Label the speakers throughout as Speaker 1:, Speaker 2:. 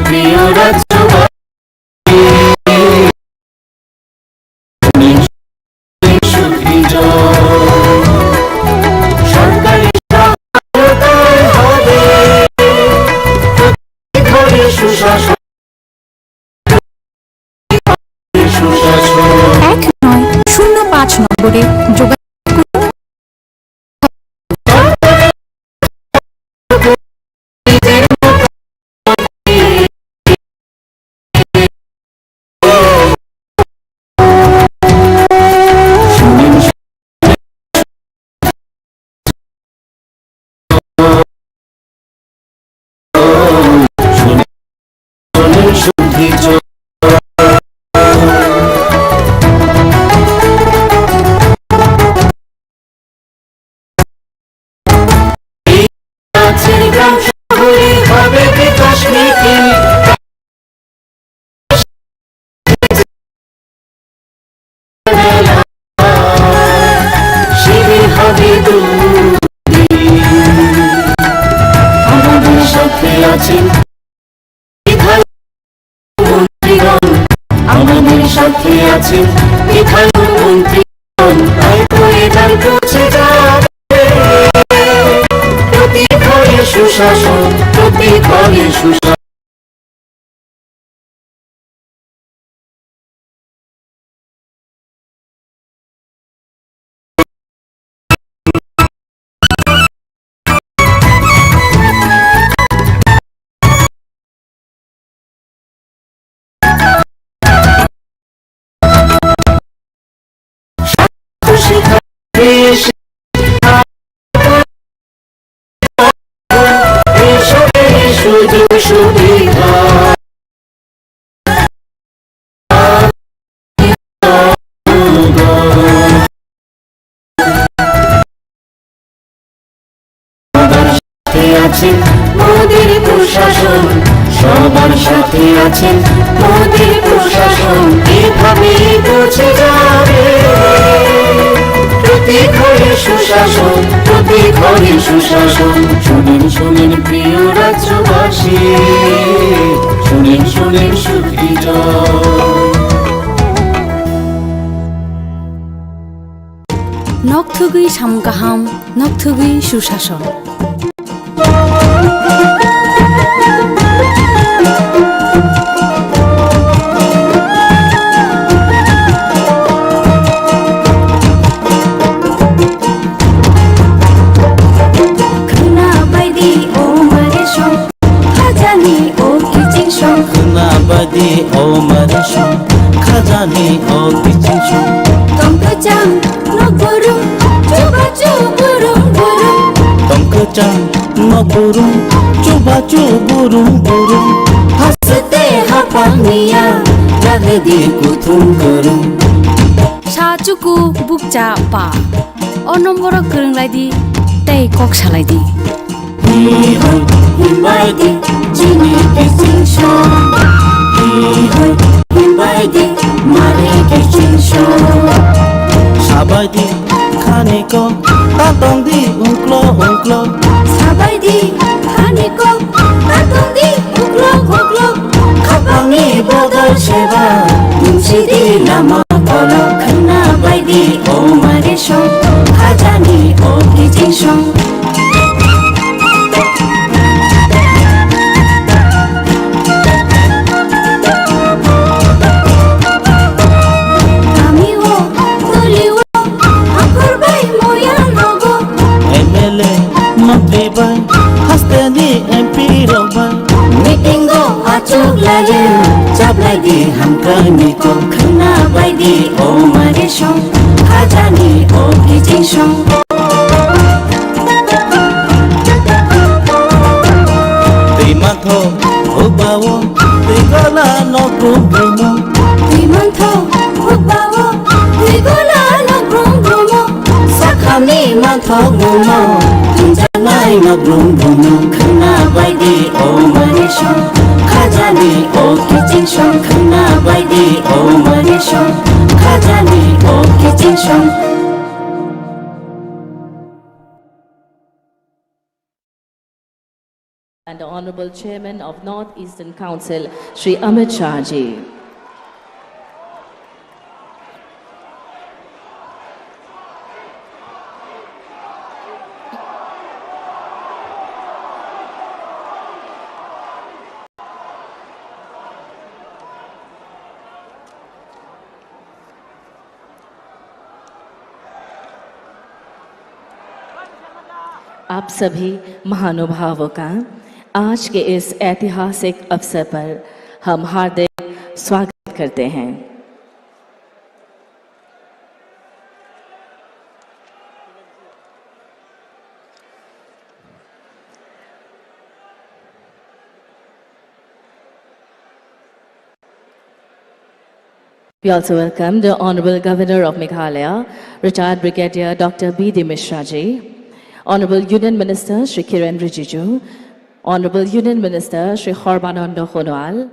Speaker 1: প্রিয় রাজ্য সুখী সরকারি হবে ঘরে সুশাসন
Speaker 2: 1-9-05 নম্বরে যোগাযোগ
Speaker 1: আমাদের সাথে আছেন মন্ত্রীগণ, আমাদের সাথে আছেন বিধায়ক মন্ত্রীগণ, তাই তো এবার পৌঁছে যাবে প্রতি ঘরে সুশাসন, প্রতি ঘরে সুশাসন। সুযোগ সুবিধা আছেন মোদের প্রশাসন, সবার সাথে আছেন মোদের প্রশাসন, এভাবে পৌঁছে যাবে প্রতি ঘরে সুশাসন, প্রতি ঘরে সুশাসন। শুনেন শুনেন প্রিয় রাজ্যবাসী, শুনেন শুনেন সুখী
Speaker 2: নকথুগুই সামগাহাম নকথুগুই সুশাসন।
Speaker 1: ও মারেশন খাজানি ও কিচিশন
Speaker 2: তঙ্কচাং নগরুম চুবাচু বুরুম বুরুম,
Speaker 1: তঙ্কচাং নগরুম চুবাচু বুরুম বুরুম,
Speaker 2: হাসতে হাপানিয়া রাগদি কুথুম করুম সাচুকু বুকচা পা অ নম্বর গোरोंलायदि তাই কক সালাইদি
Speaker 1: হিমাইদি চিনি কিচিশন হিমাইদি মারে কিচিশন সাবাইদি খানিকো তাতংদি উংক্লো উংক্লো
Speaker 2: সাবাইদি খানিকো তাতংদি উগলো উগলো
Speaker 1: খাপাংনি বদল সেবা মুছিদি লামা কলো
Speaker 2: খানা বাইদি ও মারেশন
Speaker 1: খাজানি ও কিচিশন Hastani MP Robai
Speaker 2: meeting go achuk lage chaplai di hamkani ko khana bai di o mare shong khajani o kijing shong
Speaker 1: Timantho ubawo tigola no grumo
Speaker 2: Timantho ubawo tigola no grumo
Speaker 1: sakhami mantho gumo Jangai no grumo
Speaker 2: khana bai di o mare shong
Speaker 1: khajani o kijing shong
Speaker 2: khana bai di o mare shong khajani o kijing shong
Speaker 3: and the Honorable Chairman of North Eastern Council, Shri Amit Shah Ji. आप सभी महानुभावों का आज के इस ऐतिहासिक अवसर पर हम हार्दिक स्वागत करते हैं। We also welcome the Honorable Governor of Meghalaya, retired Brigadier Dr. B.D. Mishra Ji, Honorable Union Minister Shri Kiren Rijiju, Honorable Union Minister Shri Horbanando Khonwal,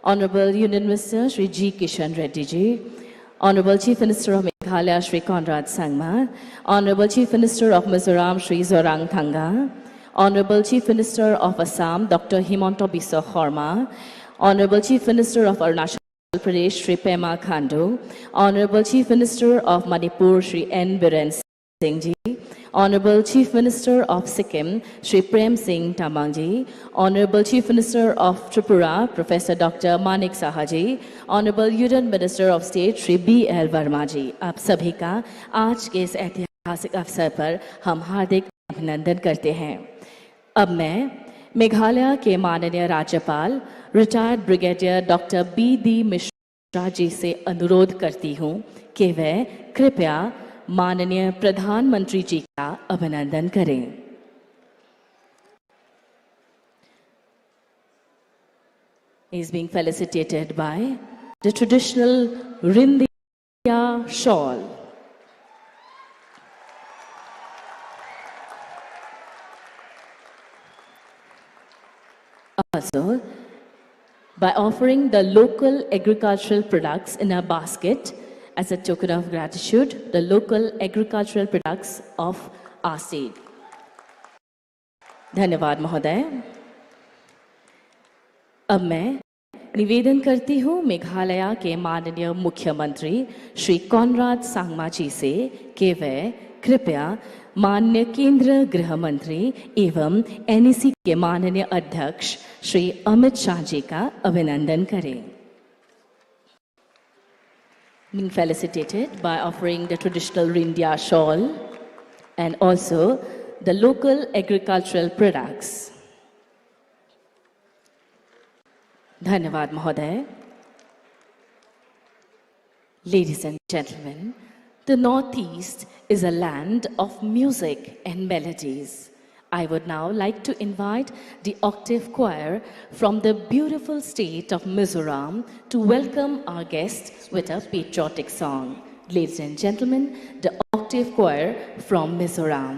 Speaker 3: Honorable Union Minister Shri G. Kishan Reddy Ji, Honorable Chief Minister of Meghalaya Shri Conrad Sangma, Honorable Chief Minister of Mizoram Shri Zorang Thanga, Honorable Chief Minister of Assam Dr. Himanta Biswa Sarma, Honorable Chief Minister of Arunachal Pradesh Shri Pema Khandu, Honorable Chief Minister of Manipur Shri N. Biren Singh Ji, Honorable Chief Minister of Sikkim, Shri Prem Singh Tamang Ji, Honorable Chief Minister of Tripura, Professor Dr. Manik Saha Ji, Honorable Union Minister of State, Shri B.L. Verma Ji, आप सभी का आज के इस ऐतिहासिक अवसर पर हम हार्दिक अभिनंदन करते हैं। अब मैं मेघालय के माननीय राज्यपाल, retired brigadier doctor B.D. Mishra ji से अनुरोध करती हूँ कि वह कृपया माननीय प्रधानमंत्री जी का अभिनंदन करें। He is being felicitated by the traditional Rindiya shawl. Also, by offering the local agricultural products in a basket as a token of gratitude, the local agricultural products of our state. धन्यवाद महोदय। अब मैं निवेदन करती हूँ मेघालय के माननीय मुख्यमंत्री श्री कॉनराड सांगमा जी से कि वे कृपया माननीय केंद्रीय गृह मंत्री एवं NEC के माननीय अध्यक्ष श्री अमित शाह जी का अभिनंदन करें। Being felicitated by offering the traditional Rindiya shawl and also the local agricultural products. Dhanyavad Mahoday. Ladies and gentlemen, the Northeast is a land of music and melodies. I would now like to invite the Octave Choir from the beautiful state of Mizoram to welcome our guests with a patriotic song. Ladies and gentlemen, the Octave Choir from Mizoram.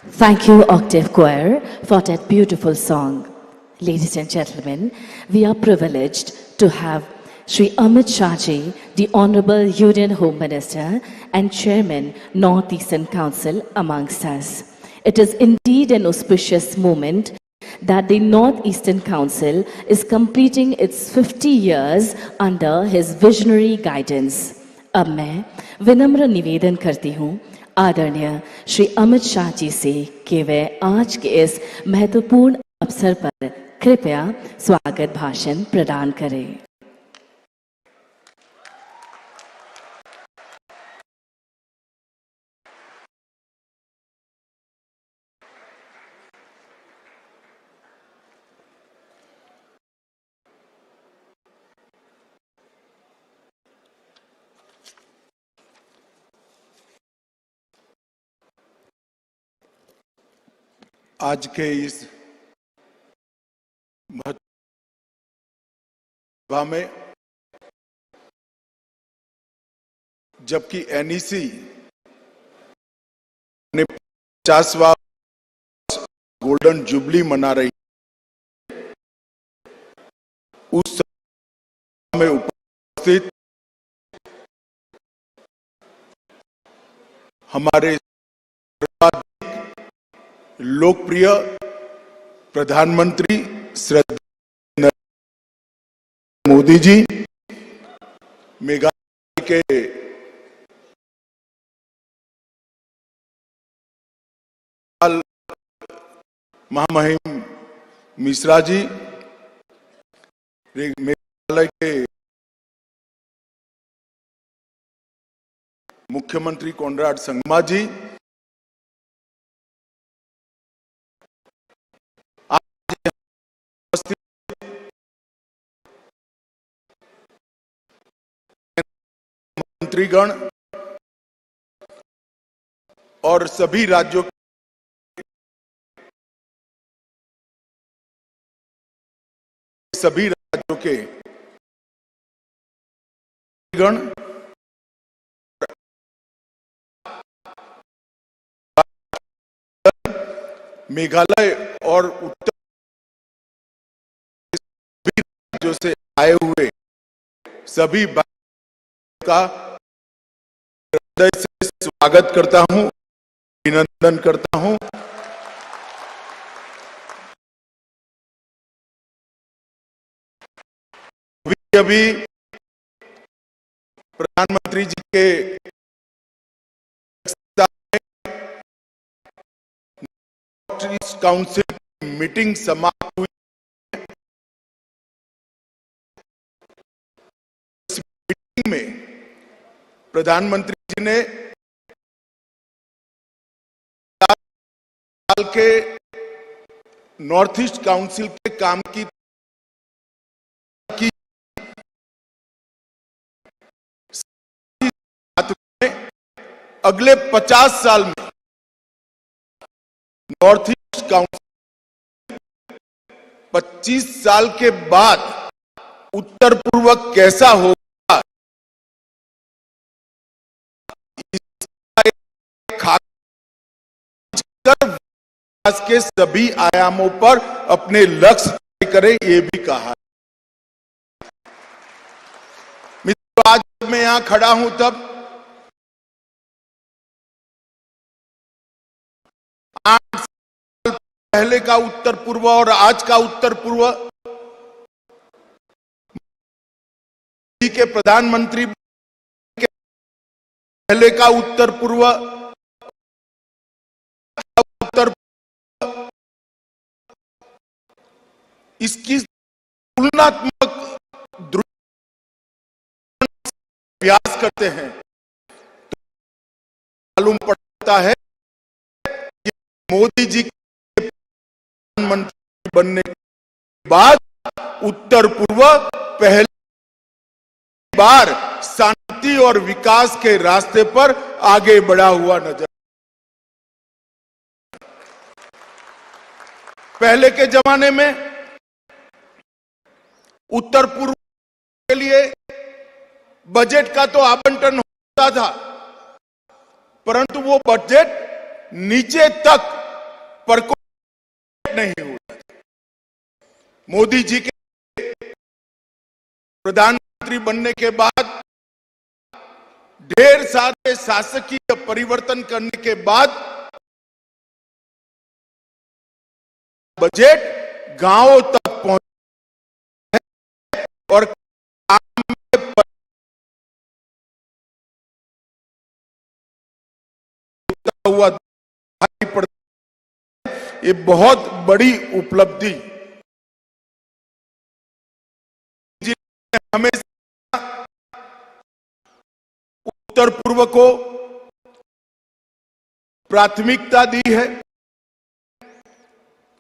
Speaker 3: Thank you, Octave Choir, for that beautiful song. Ladies and gentlemen, we are privileged to have Shri Amit Shahji, the Honorable Union Home Minister and Chairman, North-Eastern Council, amongst us. It is indeed an auspicious moment that the North-Eastern Council is completing its 50 years under his visionary guidance. अब मैं विनम्र निवेदन करती हूँ आदरणीय श्री अमित शाह जी से कि वे आज के इस महत्वपूर्ण अवसर पर कृपया स्वागत भाषण प्रदान करें।
Speaker 4: आज के इस सभा में जबकि एनईसी ने 50वां गोल्डन जुबली मना रही, उस सभा में उपस्थित हमारे लोकप्रिय प्रधानमंत्री श्रद्धेय नरेंद्र मोदी जी, मेघालय के महामहिम मिश्रा जी, मेघालय के मुख्यमंत्री कोनराड संगमा जी, मंत्रीगण और सभी राज्यों के गण मेघालय और उत्तर राज्यों से आए हुए सभी का हृदय से स्वागत करता हूं, अभिनंदन करता हूं। अभी प्रधानमंत्री जी के काउंसिल की मीटिंग समाप्त हुई। इस मीटिंग में प्रधानमंत्री जी ने साल के नॉर्थ ईस्ट काउंसिल के काम की अगले 50 साल में नॉर्थ ईस्ट काउंसिल 25 साल के बाद उत्तर पूर्व कैसा होगा, विकास के सभी आयामों पर अपने लक्ष्य तय करें, ये भी कहा। मित्रों, आज मैं यहां खड़ा हूं तब 8 साल पहले का उत्तर पूर्व और आज का उत्तर पूर्व के प्रधानमंत्री के पहले का उत्तर पूर्व इसकी तुलनात्मक अभ्यास करते हैं तो मालूम पड़ता है कि मोदी जी के प्रधानमंत्री बनने के बाद उत्तर पूर्व पहली बार शांति और विकास के रास्ते पर आगे बढ़ा हुआ नजर। पहले के जमाने में उत्तर पूर्व के लिए बजट का तो आवंटन होता था, परंतु वो बजट नीचे तक परकोट नहीं हुआ। मोदी जी के प्रधानमंत्री बनने के बाद ढेर सारे शासकीय परिवर्तन करने के बाद बजट गांवों तक पहुंचे और काम में हुआ दिखाई पड़ता है। ये बहुत बड़ी उपलब्धि हमेशा उत्तर पूर्व को प्राथमिकता दी है।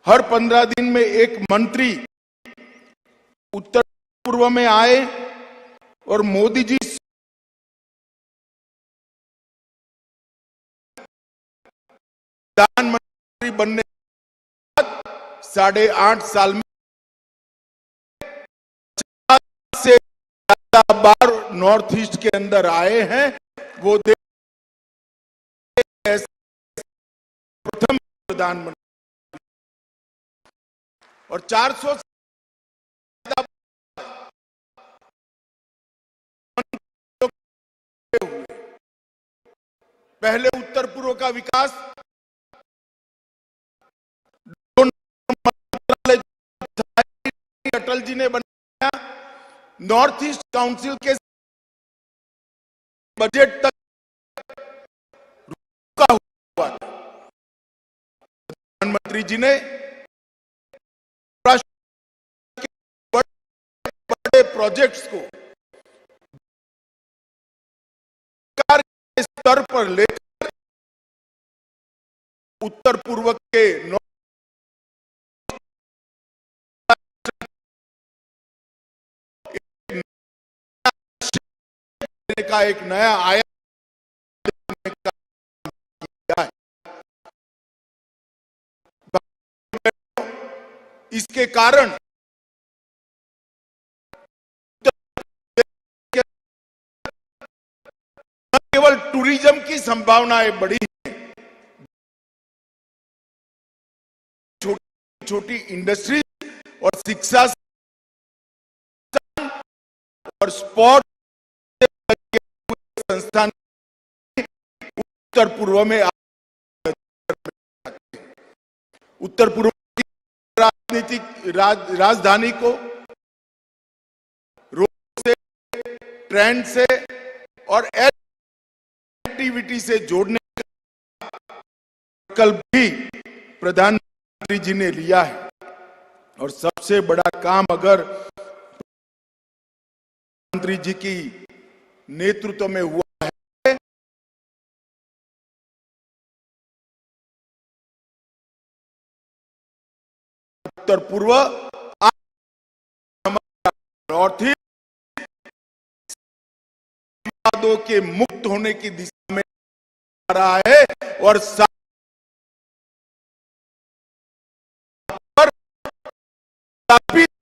Speaker 4: हर 15 दिन में एक मंत्री उत्तर पूर्व में आए और मोदी जी प्रधानमंत्री बनने के बाद 8.5 साल में 50 से ज्यादा बार नॉर्थ ईस्ट के अंदर आए हैं। वो देश प्रथम प्रधानमंत्री और 400 से ज्यादा हुए। पहले उत्तर पूर्व का विकास अटल जी ने बनाया। नॉर्थ ईस्ट काउंसिल के बजट तक रुका हुआ था। प्रधानमंत्री जी ने बड़े प्रोजेक्ट्स को सरकार के स्तर पर लेकर उत्तर पूर्व के का एक नया आयाम किया है। इसके कारण न केवल टूरिज्म की संभावनाएं बढ़ी हैं, छोटी छोटी इंडस्ट्री और शिक्षा और स्पोर्ट संस्थान उत्तर पूर्व में उत्तर पूर्व की राजनीतिक राजधानी को रोड से, ट्रेन से और एक्टिविटी से जोड़ने का विकल्प भी प्रधानमंत्री जी ने लिया है। और सबसे बड़ा काम अगर प्रधानमंत्री जी की नेतृत्व में हुआ है, उत्तर पूर्व नॉर्थ ईस्ट के मुक्त होने की दिशा में आ रहा है और स्थापित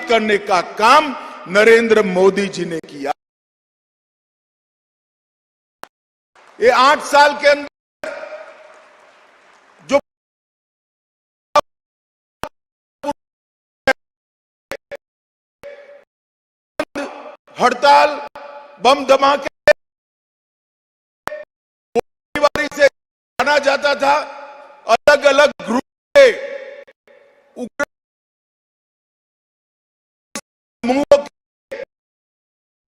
Speaker 4: करने का काम नरेंद्र मोदी जी ने किया। ये 8 साल के अंदर जो हड़ताल, बम धमाके से जाना जाता था, अलग अलग ग्रुप के उग्र समूहों के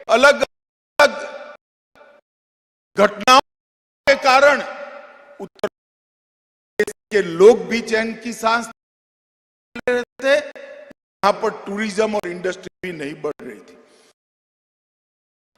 Speaker 4: अलग अलग घटनाओं के कारण उत्तर प्रदेश के लोग भी चैन की सांस ले रहे थे। यहां पर टूरिज्म और इंडस्ट्री भी नहीं बढ़ रही थी।